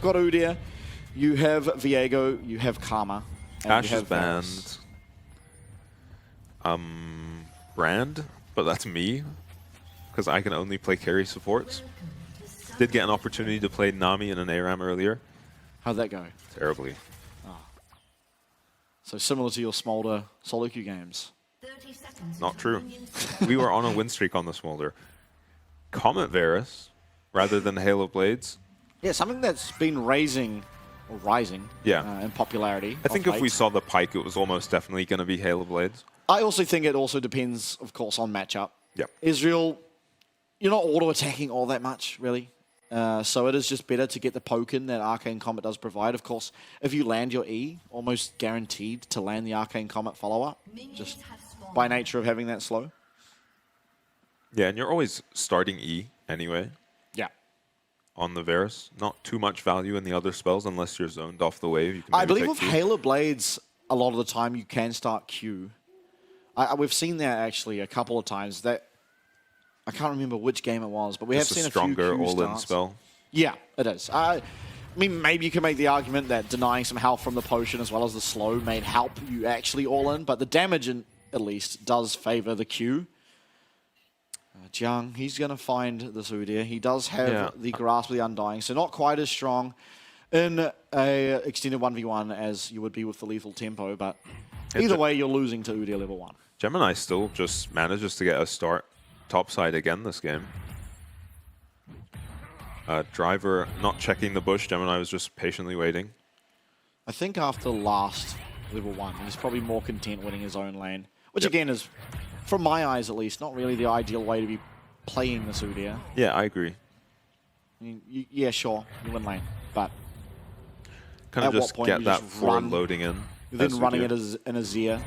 got Udyr, you have Viego, you have Karma. And Ash you is have banned. Brand, but that's me, because I can only play carry supports. Did get an opportunity to play Nami in an ARAM earlier. How'd that go? Terribly. Oh. So similar to your Smolder solo queue games. Not true. We were on a win streak on the Smolder. Comet Varus, rather than Halo Blades. Yeah, something that's been rising in popularity. I think if we saw the Pike, it was almost definitely going to be Halo Blades. I also think it also depends, of course, on matchup. Yeah. Israel, you're not auto-attacking all that much, really. So it is just better to get the poke in that Arcane Comet does provide. Of course, if you land your E, almost guaranteed to land the Arcane Comet follow-up, just by nature of having that slow. Yeah, and you're always starting E anyway. Yeah. On the Varus. Not too much value in the other spells unless you're zoned off the wave. You can I believe with Q. Halo Blades, a lot of the time you can start Q. We've seen that actually a couple of times. That I can't remember which game it was, but we have seen a few Q stronger all-in starts. spell. Yeah, it is. I mean, maybe you can make the argument that denying some health from the potion as well as the slow may help you actually all-in, but the damage, at least, does favor the Q. Jiang, he's going to find this Udyr. He does have the Grasp of the Undying, so not quite as strong in a extended 1v1 as you would be with the Lethal Tempo, but either way, you're losing to Udyr level 1. Gemini still just manages to get a start topside again this game. Driver not checking the bush. Gemini was just patiently waiting. I think after last level 1, he's probably more content winning his own lane, which again is, from my eyes at least, not really the ideal way to be playing this Udyr. Yeah, I agree. I mean, yeah, sure, you win lane, but kind of just get that forward loading in. Then running it as in a Zia.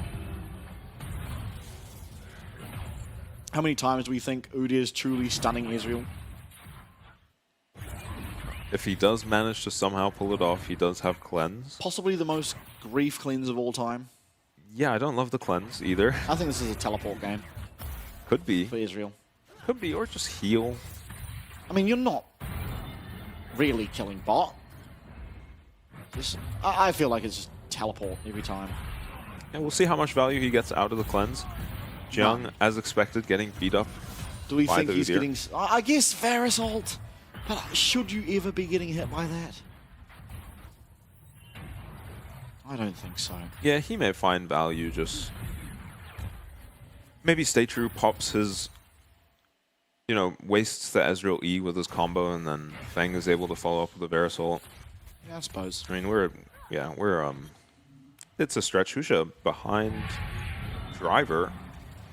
How many times do we think Udyr is truly stunning Israel? If he does manage to somehow pull it off, he does have cleanse. Possibly the most grief cleanse of all time. Yeah, I don't love the cleanse either. I think this is a teleport game. Could be. For Israel. Could be, or just heal. I mean, you're not really killing bot. I feel like it's just teleport every time. And we'll see how much value he gets out of the cleanse. Jiang, as expected, getting beat up. Do we think he's getting... I guess Varus ult. But should you ever be getting hit by that? I don't think so. Yeah, he may find value, just... Maybe Stay True pops his... You know, wastes the Ezreal E with his combo, and then Feng is able to follow up with the Varus ult. Yeah, I suppose. I mean, we're... It's a stretch. Husha behind Driver.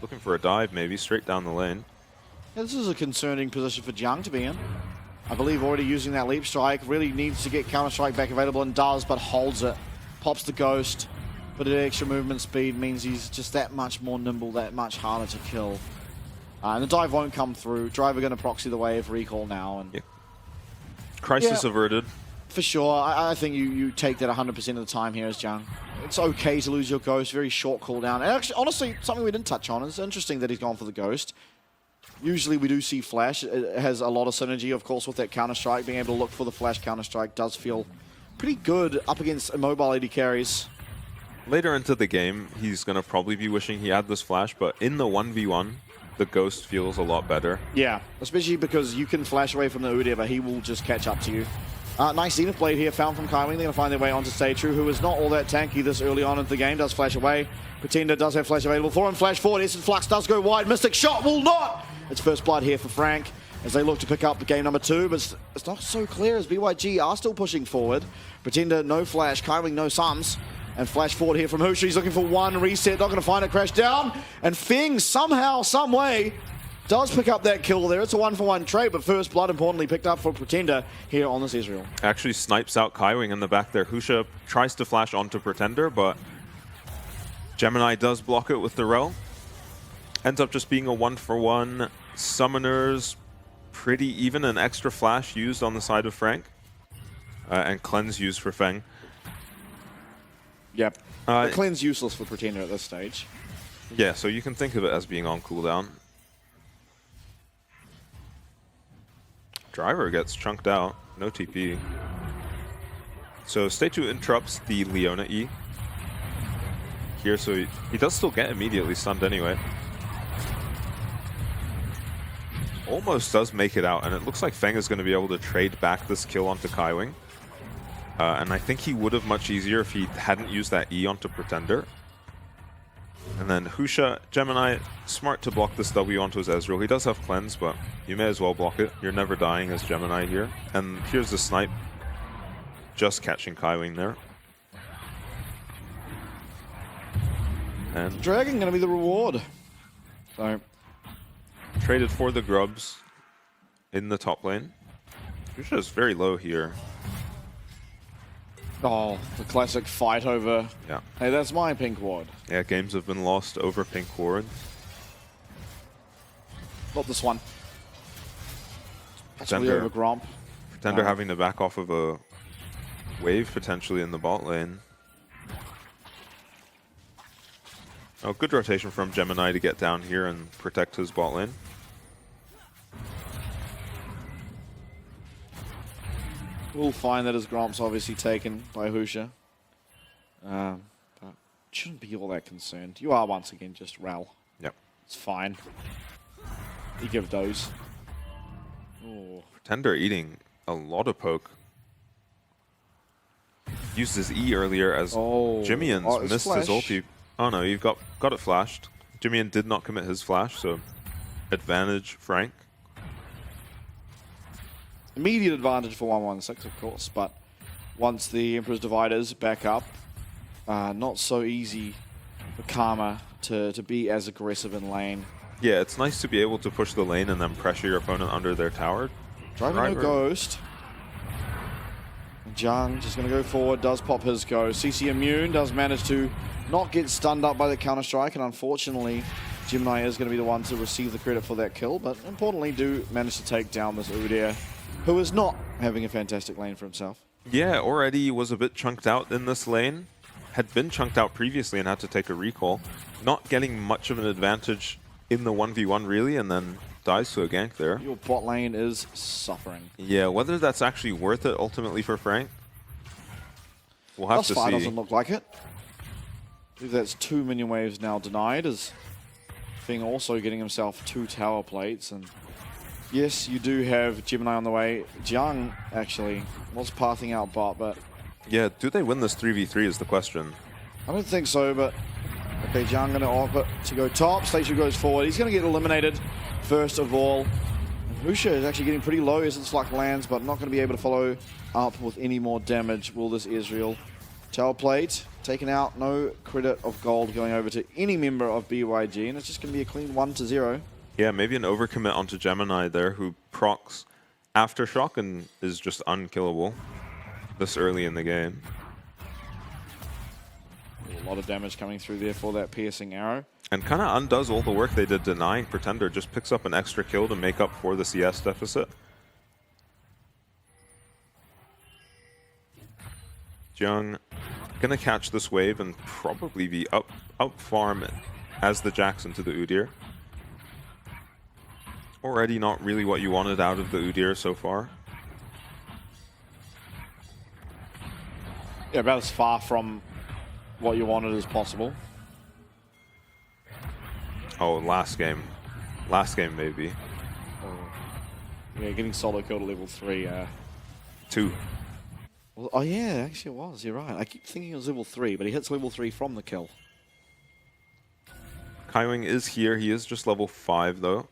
Looking for a dive, maybe, straight down the lane. Yeah, this is a concerning position for Jiang to be in. I believe already using that Leap Strike. Really needs to get Counter-Strike back available, and does, but holds it. Pops the Ghost. But the extra movement speed means he's just that much more nimble, that much harder to kill. And the dive won't come through. Driver going to proxy the wave, recall now. And Crisis averted. For sure. I think you take that 100% of the time here as Jiang. It's okay to lose your Ghost. Very short cooldown. And actually, honestly, something we didn't touch on. It's interesting that he's gone for the Ghost. Usually we do see Flash. It has a lot of synergy, of course, with that Counter-Strike. Being able to look for the Flash Counter-Strike does feel pretty good up against immobile AD carries. Later into the game, he's going to probably be wishing he had this Flash, but in the 1v1, the Ghost feels a lot better. Yeah, especially because you can flash away from the Udyr, but he will just catch up to you. Nice Zenith Blade here, found from Kaiwing. They're going to find their way onto Stay True, who is not all that tanky this early on into the game. Does flash away. Pretender does have flash available for him. Flash forward. Essence Flux does go wide. Mystic Shot will not. It's first blood here for Frank as they look to pick up the game number 2, but it's not so clear as BYG are still pushing forward. Pretender, no flash. Kaiwing, no sums. And flash forward here from Husha. He's looking for one reset. Not going to find it. Crash down. And Feng somehow, some way, does pick up that kill there. It's a 1-for-1 trade, but first blood importantly picked up for Pretender here on this Israel. Actually snipes out Kaiwing in the back there. Husha tries to flash onto Pretender, but Gemini does block it with the Rel. Ends up just being a 1-for-1. Summoners pretty even. An extra flash used on the side of Frank. And cleanse used for Feng. Yep. The cleanse useless for Pretender at this stage. Yeah, so you can think of it as being on cooldown. Driver gets chunked out. No TP. So Stage 2 interrupts the Leona E here, so he does still get immediately stunned anyway. Almost does make it out, and it looks like Feng is going to be able to trade back this kill onto Kaiwing. And I think he would have much easier if he hadn't used that E onto Pretender. And then Husha, Gemini, smart to block this W onto his Ezreal. He does have Cleanse, but you may as well block it. You're never dying as Gemini here. And here's the snipe. Just catching Kaiwing there. And Dragon going to be the reward. So traded for the grubs in the top lane. Husha is very low here. oh, the classic fight over. Yeah. Hey, that's my pink ward. Yeah, games have been lost over pink ward. Not this one. Actually Pretender, over Gromp. Pretender having to back off of a wave potentially in the bot lane. Oh, good rotation from Gemini to get down here and protect his bot lane. We'll find that as Gromp's obviously taken by Husha. But shouldn't be all that concerned. You are once again just Ral. Yep. It's fine. You give those. Oh. Pretender eating a lot of poke. Used his E earlier as Jimmy's missed his ulti. Oh no, you've got it flashed. Jimmy did not commit his flash, so advantage Frank. Immediate advantage for 116, of course, but once the Emperor's Dividers back up, not so easy for Karma to be as aggressive in lane. Yeah, it's nice to be able to push the lane and then pressure your opponent under their tower. Driver no Ghost. Jung just going to go forward, does pop his go. CC immune, does manage to not get stunned up by the counter-strike, and unfortunately, Gemini is going to be the one to receive the credit for that kill, but importantly do manage to take down this Udyr, who is not having a fantastic lane for himself. Yeah, already was a bit chunked out in this lane. Had been chunked out previously and had to take a recall. Not getting much of an advantage in the 1v1 really, and then dies to a gank there. Your bot lane is suffering. Yeah, whether that's actually worth it ultimately for Frank, we'll have to see. Thus far doesn't look like it. I believe that's 2 minion waves now denied, as Feng also getting himself 2 tower plates. And yes, you do have Gemini on the way. Jiang actually was pathing out bot, but yeah, do they win this 3v3 is the question. I don't think so, but okay, Jiang going to offer to go top. Stage 2 goes forward. He's going to get eliminated first of all. Husha is actually getting pretty low as its Sluck lands, but not going to be able to follow up with any more damage. Will this Ezreal? Tower plate taken out. No credit of gold going over to any member of BYG, and it's just going to be a clean 1-0. Yeah, maybe an overcommit onto Gemini there, who procs Aftershock and is just unkillable this early in the game. A lot of damage coming through there for that piercing arrow. And kind of undoes all the work they did denying Pretender, just picks up an extra kill to make up for the CS deficit. Jung gonna catch this wave and probably be up farm as the Jackson to the Udyr. Already not really what you wanted out of the Udyr so far. Yeah, about as far from what you wanted as possible. Oh, last game. Last game, maybe. Yeah, getting solo killed at level 3. 2. Well, oh yeah, actually it was. You're right. I keep thinking it was level 3, but he hits level 3 from the kill. Kaiwing is here. He is just level 5, though.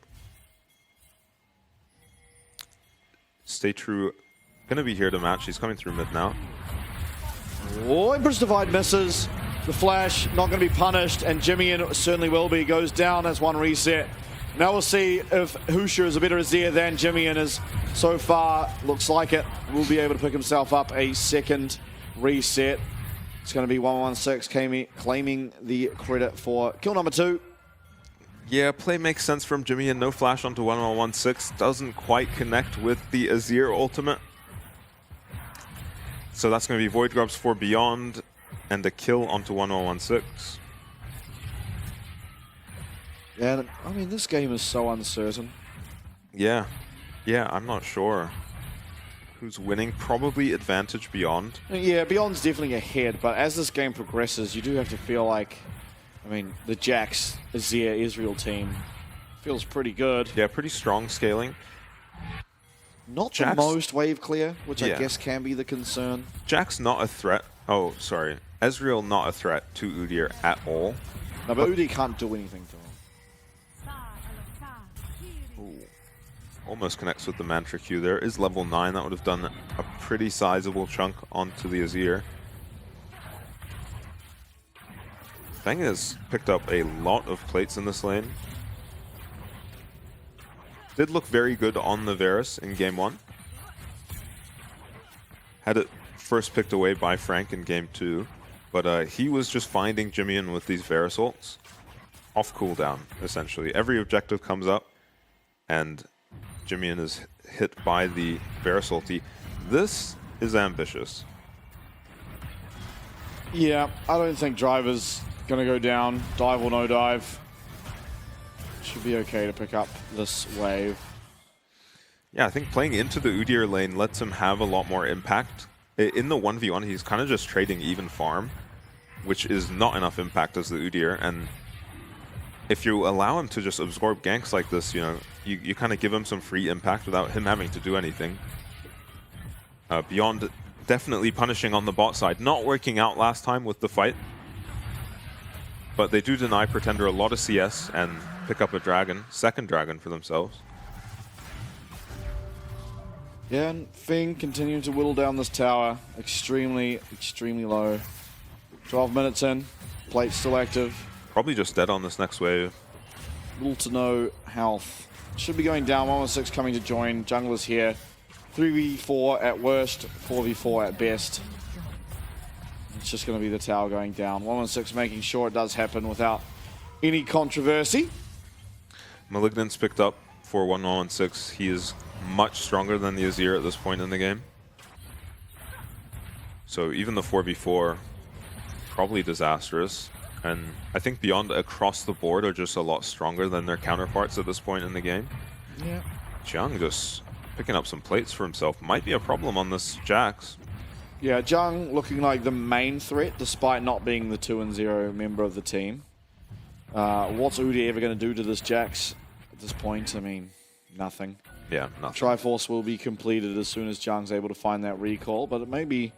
Stay true. Gonna be here to match. He's coming through mid now. Oh, Emperor's Divide misses. The flash not going to be punished, and Jimmy certainly will be. Goes down as one reset. Now we'll see if Husha is a better Azir than Jimmy is. So far, looks like it. Will be able to pick himself up a second reset. It's going to be 116 claiming the credit for kill number 2. Yeah, play makes sense from Jimmy, and no flash onto 1116. Doesn't quite connect with the Azir ultimate. So that's going to be Void Grubs for Beyond and a kill onto 1116. Yeah, I mean, this game is so uncertain. Yeah. Yeah, I'm not sure. who's winning, probably advantage Beyond. Yeah, Beyond's definitely ahead, but as this game progresses, you do have to feel like, I mean, the Jax, Azir, Israel team feels pretty good. Yeah, pretty strong scaling. Not Jax, the most wave clear, which yeah. I guess can be the concern. Jax not a threat. Oh, sorry. Ezreal not a threat to Udyr at all. No, but Udyr can't do anything to him. Ooh. Almost connects with the Mantra Q there. Is level 9. That would have done a pretty sizable chunk onto the Azir. Feng has picked up a lot of plates in this lane. Did look very good on the Varus in game 1. Had it first picked away by Frank in game 2, but he was just finding Jimmy with these Varus ults off cooldown, essentially. Every objective comes up, and Jimmy is hit by the Varus ulti. This is ambitious. Yeah, I don't think Driver's going to go down, dive or no dive. Should be okay to pick up this wave. Yeah, I think playing into the Udyr lane lets him have a lot more impact. In the 1v1, he's kind of just trading even farm, which is not enough impact as the Udyr. And if you allow him to just absorb ganks like this, you know, you kind of give him some free impact without him having to do anything. Beyond definitely punishing on the bot side. Not working out last time with the fight, but they do deny Pretender a lot of CS and pick up a dragon, second dragon for themselves. Yeah, and Feng continuing to whittle down this tower. Extremely, extremely low. 12 minutes in, plate still active. Probably just dead on this next wave. Little to no health. Should be going down, 116 coming to join. Jungler's here. 3v4 at worst, 4v4 at best. It's just going to be the tower going down. 116 making sure it does happen without any controversy. Malignant's picked up for 116. He is much stronger than the Azir at this point in the game. So even the 4v4, probably disastrous. And I think Beyond across the board are just a lot stronger than their counterparts at this point in the game. Yeah. Jiang just picking up some plates for himself. Might be a problem on this Jax. Yeah, Jiang looking like the main threat despite not being the 2-0 member of the team. What's Udyr ever going to do to this Jax at this point? I mean, nothing. Yeah, nothing. Triforce will be completed as soon as Jiang's able to find that recall, but it may be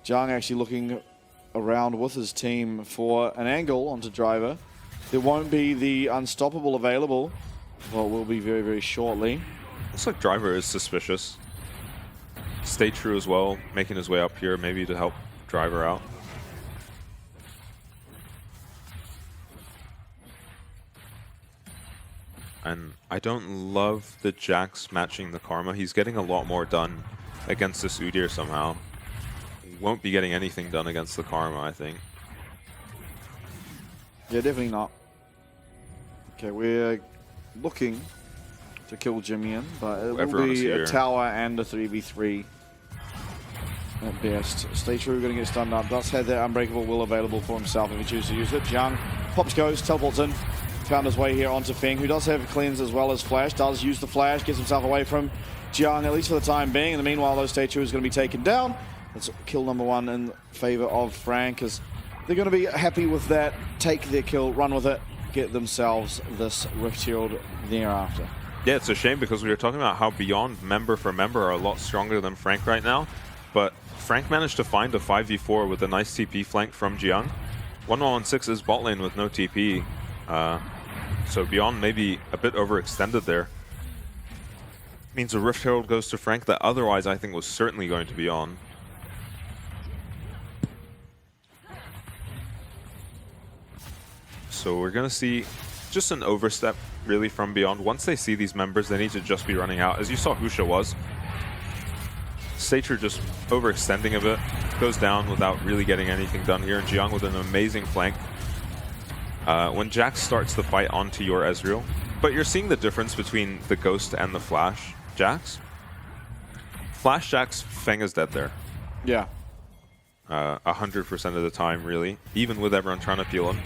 Jiang actually looking around with his team for an angle onto Driver. There won't be the Unstoppable available, but will be very, very shortly. Looks like Driver is suspicious. Stay True as well, making his way up here, maybe to help Driver out. And I don't love the Jax matching the Karma. He's getting a lot more done against this Udyr somehow. He won't be getting anything done against the Karma, I think. Yeah, definitely not. Okay, we're looking to kill Jimmy, but it will be a tower and a 3v3 at best. Stay True going to get stunned up. Does have that Unbreakable Will available for himself if he chooses to use it. Jiang pops goes, teleports in. Found his way here onto Feng, who does have Cleanse as well as Flash. Does use the Flash, gets himself away from Jiang, at least for the time being. In the meanwhile, those Stay True is going to be taken down. That's kill number 1 in favor of Frank, as they're going to be happy with that. Take their kill, run with it, get themselves this Rift Herald thereafter. Yeah, it's a shame because we were talking about how Beyond member for member are a lot stronger than Frank right now, but Frank managed to find a 5v4 with a nice TP flank from Jiang. 116 is bot lane with no TP. So Beyond maybe a bit overextended there. Means a Rift Herald goes to Frank that otherwise I think was certainly going to be on. So we're going to see just an overstep really from Beyond. Once they see these members, they need to just be running out. As you saw Husha was. Stature just overextending a bit. Goes down without really getting anything done here. And Jiang with an amazing flank. When Jax starts the fight onto your Ezreal, but you're seeing the difference between the Ghost and the Flash Jax. Flash Jax, Feng is dead there. Yeah. 100% of the time, really, even with everyone trying to peel him.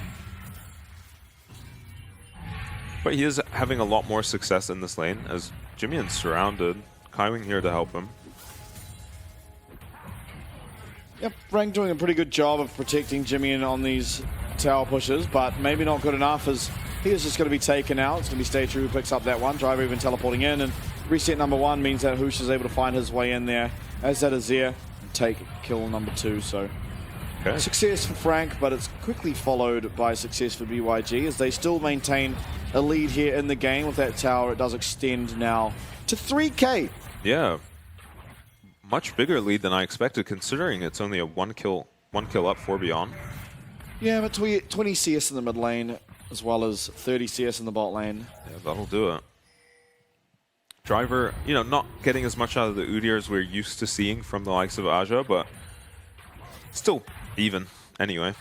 But he is having a lot more success in this lane as Jimmy's surrounded. Kaiwing here to help him. Yep, Frank doing a pretty good job of protecting Jimmy in on these tower pushes, but maybe not good enough as he is just going to be taken out. It's going to be Stay True who picks up that one. Driver even teleporting in, and reset number 1 means that Hoosh is able to find his way in there, as that Azir and take kill number 2. So okay. Success for Frank, but it's quickly followed by success for BYG as they still maintain a lead here in the game with that tower. It does extend now to 3K. Yeah. Much bigger lead than I expected, considering it's only a one kill up, 4 beyond. Yeah, but 20 CS in the mid lane, as well as 30 CS in the bot lane. Yeah, that'll do it. Driver, you know, not getting as much out of the Udyr as we're used to seeing from the likes of Aja, but still even, anyway.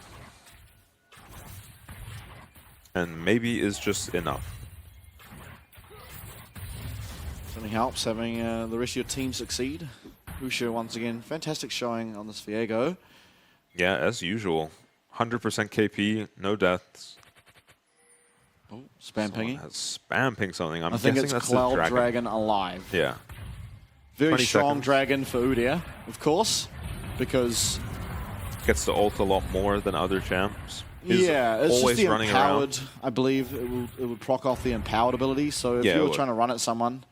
And maybe is just enough. Certainly helps having the rest of your team succeed. Husha once again, fantastic showing on this Viego. Yeah, as usual. 100% KP, no deaths. Oh, spam pinging. Has spam ping something. I think it's that's Cloud the Dragon alive. Yeah. Very strong seconds. dragon for Udyr, of course, because Gets to ult a lot more than other champs. yeah, it's just always the running empowered. around. I believe it would proc off the empowered ability. So if Yeah, you it were would. trying to run at someone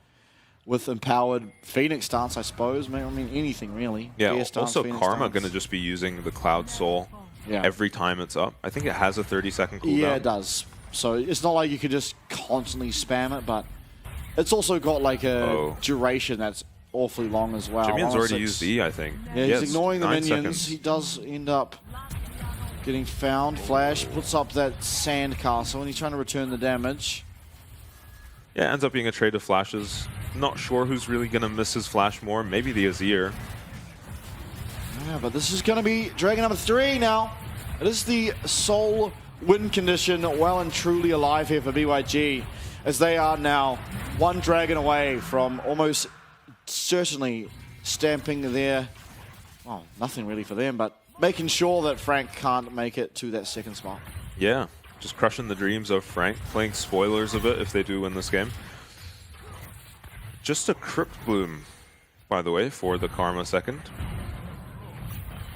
with empowered Phoenix stance, I suppose. I mean anything really. Yeah, Gear stance, also Phoenix Karma stance. going to just be using the Cloud Soul every time it's up. I think it has a 30-second cooldown. Yeah, it does. So it's not like you could just constantly spam it, but it's also got like a duration that's awfully long as well. Jimmy's already 106. used E, I think. Yeah, he's ignoring the 9 minions. seconds. He does end up getting found. Flash puts up that sand castle, and he's trying to return the damage. Yeah, ends up being a trade of flashes. Not sure who's really going to miss his flash more. Maybe the Azir. Yeah, but this is going to be Dragon number 3 now. It is the Soul win condition well and truly alive here for BYG, as they are now 1 dragon away from almost certainly stamping their, well, nothing really for them, but making sure that Frank can't make it to that 2nd spot. Yeah, just crushing the dreams of Frank. Playing spoilers a bit if they do win this game. Just a Crypt Bloom, by the way, for the Karma 2nd.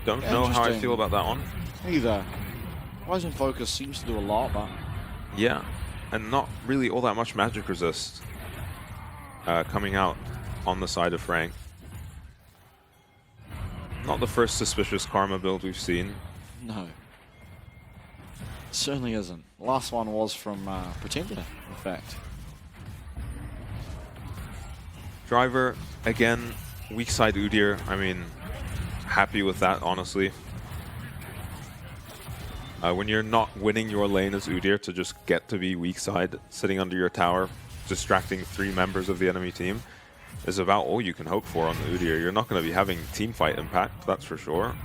Don't know how I feel about that one. Either. Horizon Focus seems to do a lot, but Yeah, and not really all that much magic resist coming out on the side of Frank. Not the first suspicious Karma build we've seen. no. Certainly isn't. The last one was from Pretender, in fact. Driver, again, weak side Udyr. I mean, happy with that, honestly. When you're not winning your lane as Udyr, to just get to be weak side, sitting under your tower, distracting 3 members of the enemy team, is about all you can hope for on the Udyr. You're not going to be having team fight impact, that's for sure.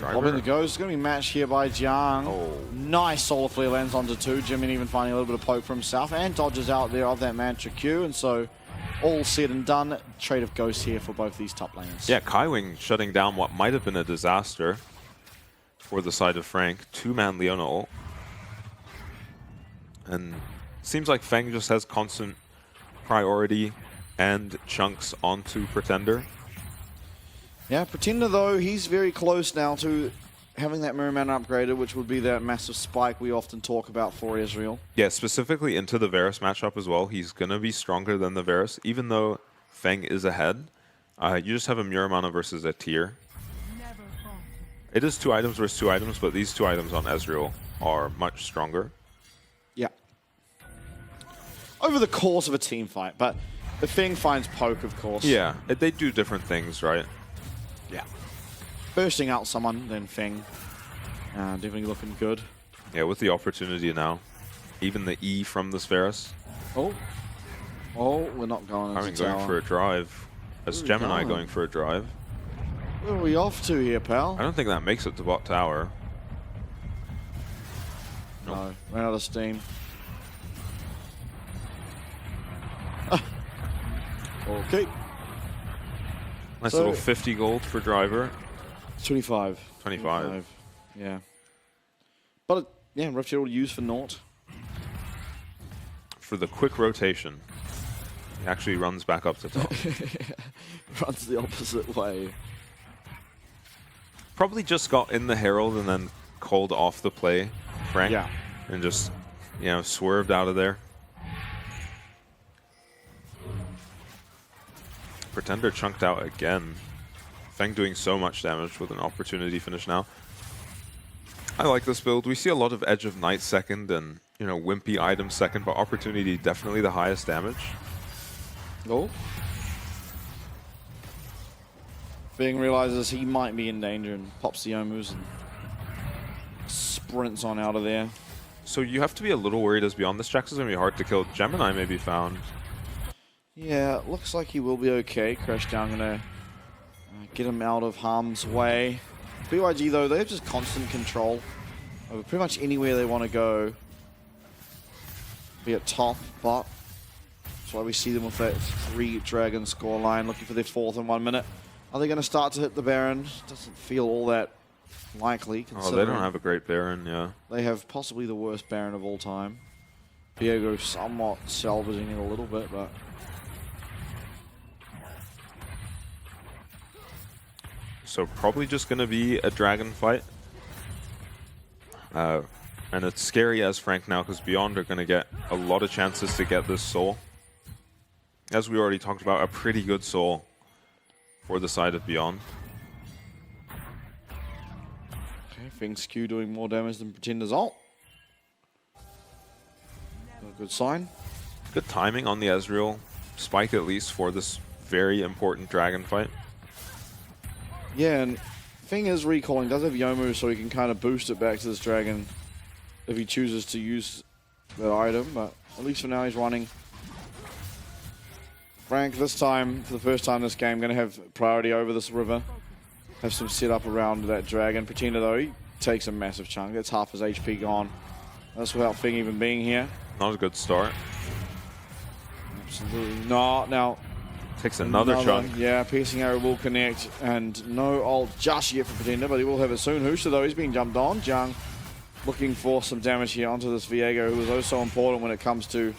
Bobbing the Ghost is going to be matched here by Jiang. Oh. Nice Solar Flare lands onto 2. Jimin even finding a little bit of poke for himself and dodges out there of that Mantra Q. And so, all said and done, trade of Ghosts here for both these top laners. Yeah, Kaiwing shutting down what might have been a disaster for the side of Frank. 2-man Leona ult. And seems like Feng just has constant priority and chunks onto Pretender. Yeah, Pretender though, he's very close now to having that Mirror Man upgraded, which would be that massive spike we often talk about for Ezreal. Yeah, specifically into the Varus matchup as well. He's going to be stronger than the Varus, even though Feng is ahead. You just have a Mirror Mana versus a tier. It is 2 items versus 2 items, but these 2 items on Ezreal are much stronger. Yeah. Over the course of a team fight, but the Feng finds poke, of course. Yeah, they do different things, right? Yeah. Bursting out someone, then Feng. Definitely looking good. Yeah, with the opportunity now. Even the E from this Varus. Oh. Oh, we're not going I into mean, going tower. for a drive. As Where are we Gemini going? going for a drive. Where are we off to here, pal? I don't think that makes it to bot tower. No, ran out of steam. Okay. Nice So- little 50 gold for driver. 25. 25. Yeah. But, yeah, Rift Shield used for naught. For the quick rotation. He actually runs back up to top. Runs the opposite way. Probably just got in the Herald and then called off the play, Frank. Yeah. And just, you know, swerved out of there. Pretender chunked out again. Feng doing so much damage with an opportunity finish now. I like this build. We see a lot of Edge of Night second and, you know, Wimpy item second, but opportunity definitely the highest damage. Oh. Feng realizes he might be in danger and pops the Yomus and sprints on out of there. So you have to be a little worried as beyond this Jax is going to be hard to kill. Gemini may be found. Yeah, it looks like he will be okay. Crashdown gonna get him out of harm's way. BYG though, they have just constant control over pretty much anywhere they want to go. Be it top, bot. That's why we see them with that 3 Dragon scoreline, looking for their 4th in 1 minute. Are they going to start to hit the Baron? Doesn't feel all that likely. Oh, they don't have a great Baron, yeah. They have possibly the worst Baron of all time. Viego somewhat salvaging it a little bit, but... So probably just going to be a dragon fight. And it's scary as Frank now because Beyond are going to get a lot of chances to get this soul. As we already talked about, a pretty good soul for the side of Beyond. Okay, Feng's Q doing more damage than Pretender's ult. A good sign. Good timing on the Ezreal spike at least for this very important dragon fight. Yeah, and Feng is recalling, does have Yomu, so he can kind of boost it back to this dragon if he chooses to use that item, but at least for now he's running. Frank, this time, for the first time this game, going to have priority over this river. Have some setup around that dragon. Pretender, though, he takes a massive chunk. That's half his HP gone. That's without Feng even being here. Not a good start. Absolutely not. Now... Takes another chunk. Yeah, Piercing Arrow will connect, and no ult just yet for Pretender, but he will have it soon. Husha, though, he's being jumped on. Jiang looking for some damage here onto this Viego, who is oh so important when it comes to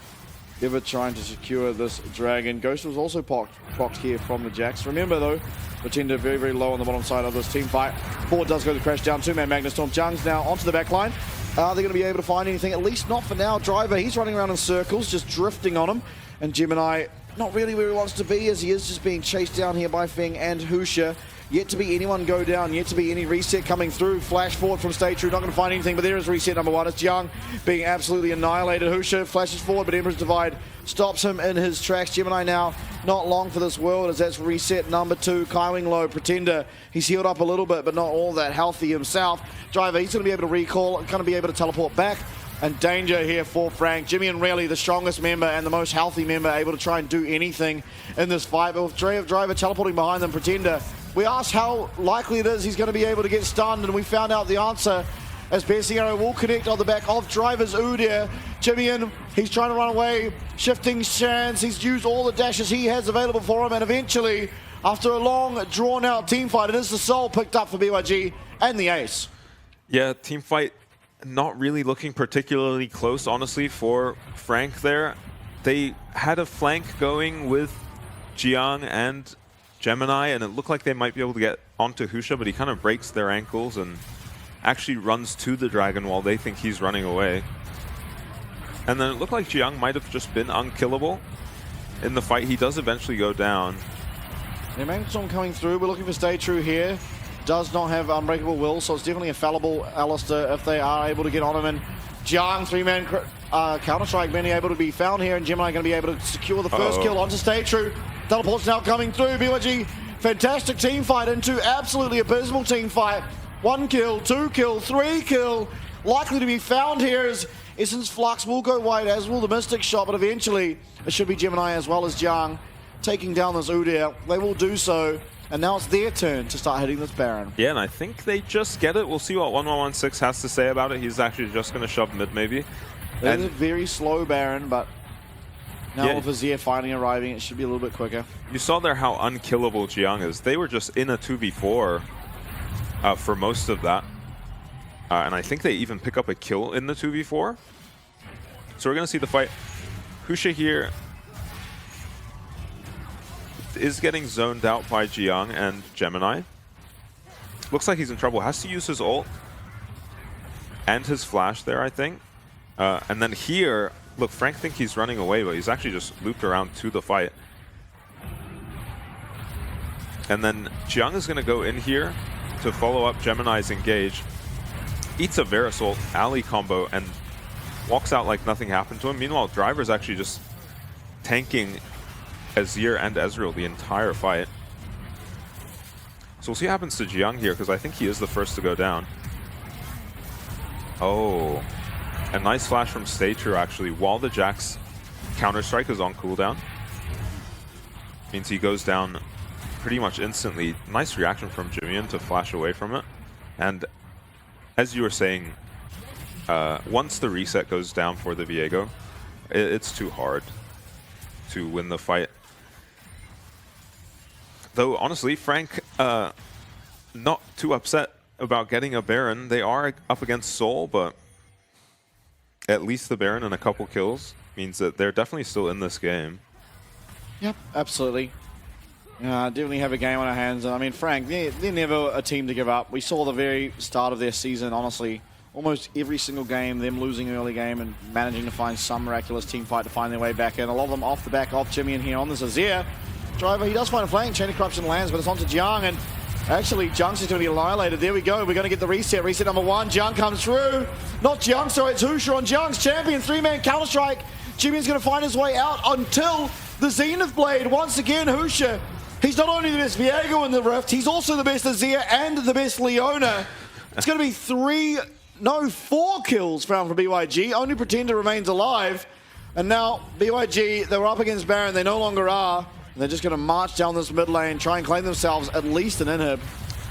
ever trying to secure this dragon. Ghost was also procced here from the Jax. Remember, though, Pretender very, very low on the bottom side of this team fight. Forward does go to crash down. 2-man Magnus Storm. Jiang's now onto the back line. Are they going to be able to find anything? At least not for now. Driver, he's running around in circles, just drifting on him. And Gemini... not really where he wants to be, as he is just being chased down here by Feng and Husha. Yet to be anyone go down, yet to be any reset coming through. Flash forward from Stay True, not going to find anything, but there is reset number 1. It's Jiang being absolutely annihilated. Husha flashes forward, but Emperor's Divide stops him in his tracks. Gemini now not long for this world, as that's reset number 2. Kaiwing low, Pretender. He's healed up a little bit, but not all that healthy himself. Driver, he's going to be able to recall, going to be able to teleport back. And danger here for Frank. Jimmy and Rayleigh, the strongest member and the most healthy member, able to try and do anything in this fight. But with Driver teleporting behind them, Pretender, we asked how likely it is he's going to be able to get stunned, and we found out the answer as Piercing Arrow will connect on the back of Driver's Udyr. Jimmy, he's trying to run away, shifting stance. He's used all the dashes he has available for him, and eventually, after a long, drawn-out team fight, it is the soul picked up for BYG and the ace. Yeah, team fight. Not really looking particularly close, honestly, for Frank there. They had a flank going with Jiang and Gemini, and it looked like they might be able to get onto Husha, but he kind of breaks their ankles and actually runs to the dragon while they think he's running away. And then it looked like Jiang might have just been unkillable in the fight. He does eventually go down. Yeah, Magnustorm coming through. We're looking for Stay True here. Does not have Unbreakable Will, so it's definitely a fallible Alistair if they are able to get on him. And Jiang, 3-man Counter-Strike, many able to be found here, and Gemini going to be able to secure the first kill onto Stay True. Teleport's now coming through. BYG, fantastic team fight into absolutely abysmal team fight. 1 kill, 2 kill, 3 kill. Likely to be found here as Essence Flux will go wide, as will the Mystic Shot, but eventually it should be Gemini as well as Jiang taking down this Udyr. They will do so. And now it's their turn to start hitting this Baron. Yeah, and I think they just get it. We'll see what 1116 has to say about it. He's actually just going to shove mid, maybe. It is a very slow Baron, but now with Azir finally arriving, it should be a little bit quicker. You saw there how unkillable Jiang is. They were just in a 2v4 for most of that. And I think they even pick up a kill in the 2v4. So we're going to see the fight. Husha here is getting zoned out by Jiang and Gemini. Looks like he's in trouble. Has to use his ult and his flash there, I think. And then here, look, Frank thinks he's running away, but he's actually just looped around to the fight. And then Jiang is going to go in here to follow up Gemini's engage. Eats a Verisol alley combo and walks out like nothing happened to him. Meanwhile, Driver's actually just tanking Azir and Ezreal the entire fight. So we'll see what happens to Jiang here, because I think he is the first to go down. Oh, a nice flash from Staytrue actually, while the Jax Counter-Strike is on cooldown. Means he goes down pretty much instantly. Nice reaction from Jimian to flash away from it. And as you were saying, once the reset goes down for the Viego, it's too hard to win the fight. Though, honestly, Frank, not too upset about getting a Baron. They are up against Soul, but at least the Baron and a couple kills means that they're definitely still in this game. Yep, absolutely. Definitely have a game on our hands. I mean, Frank, they're never a team to give up. We saw the very start of their season, honestly, almost every single game, them losing early game and managing to find some miraculous team fight to find their way back in. A lot of them off the back of Jimmy in here on this Azir. Driver, he does find a flank. Chain of Corruption lands, but it's onto Jiang, and actually, Jiang's just going to be annihilated. There we go. We're going to get the reset. Reset number 1. Jiang comes through. Not Jiang, sorry, it's Husha on Jiang's champion. 3-man Counter-Strike. Jimmy's going to find his way out until the Zenith Blade. Once again, Husha, he's not only the best Viego in the Rift, he's also the best Azir and the best Leona. It's going to be 4 kills found from BYG. Only Pretender remains alive. And now, BYG, they were up against Baron. They no longer are. They're just going to march down this mid lane, try and claim themselves at least an inhib.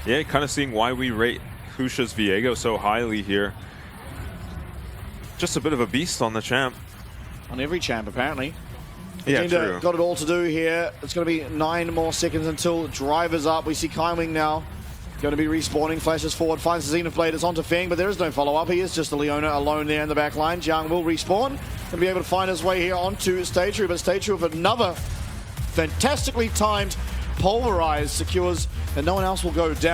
Yeah, kind of seeing why we rate Husha's Viego so highly here. Just a bit of a beast on the champ. On every champ, apparently. Yeah, true. Got it all to do here. It's going to be 9 more seconds until Driver's up. We see Kaiwing now. Going to be respawning, flashes forward, finds the Zenith Blade. It's onto Feng, but there is no follow-up. He is just a Leona alone there in the back line. Jiang will respawn. Going to be able to find his way here onto Staytrue, but Staytrue with another fantastically timed pulverize secures, and no one else will go down.